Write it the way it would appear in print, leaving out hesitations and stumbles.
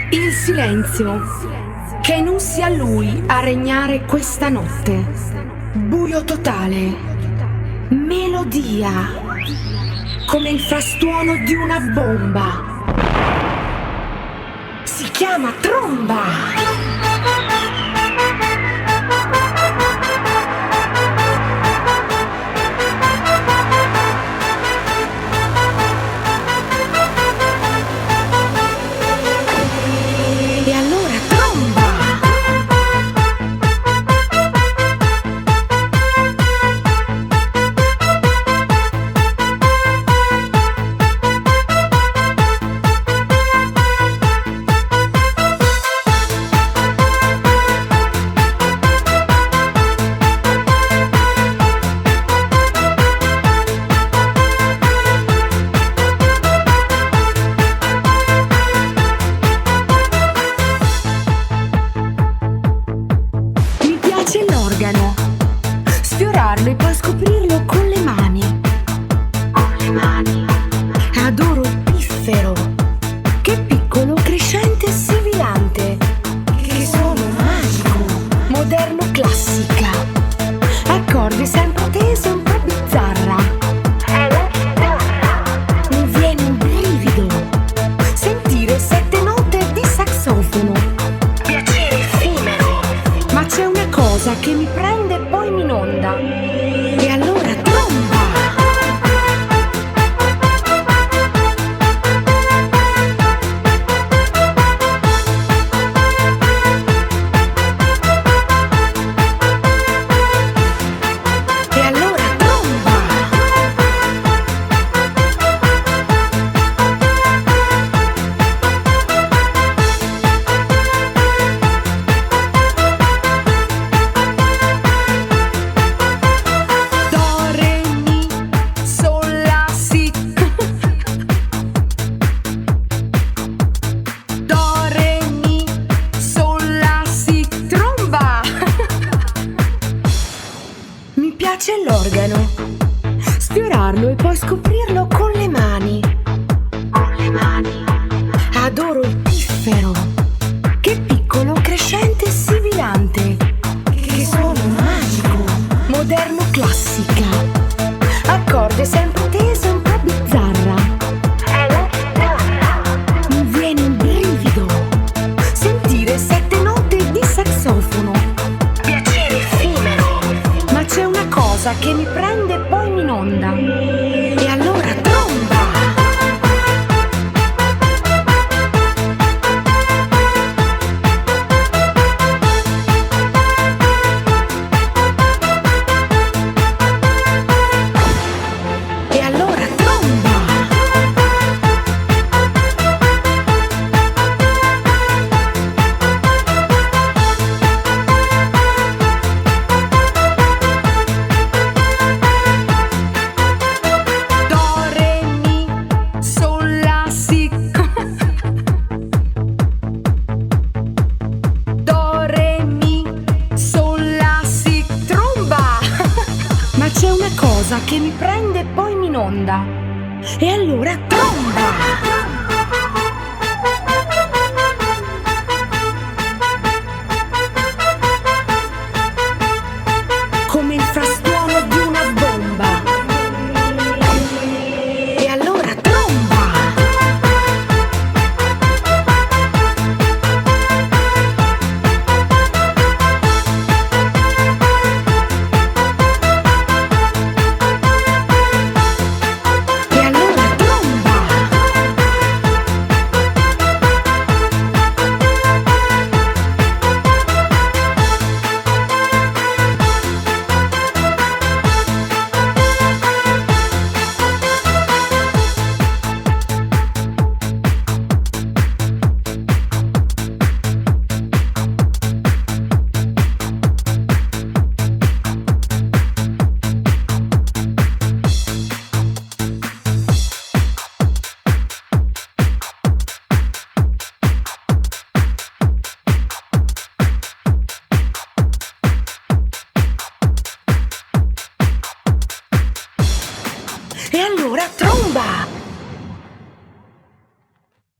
Il silenzio, che non sia lui a regnare questa notte. Buio totale, melodia, come il frastuono di una bomba. Si chiama tromba. Sfiorarlo e poi scoprirlo con le mani. Adoro il piffero, che è piccolo, crescente e sibilante, che suono magico, moderno, classica, accordi sempre tesi, un po' bizzarra. È la chitarra. Mi viene un brivido sentire 7 note di sassofono. Piacere effimero, ma c'è una cosa che mi prende e poi mi inonda. E allora tromba! E allora tromba! Mi piace l'organo, sfiorarlo e poi scoprire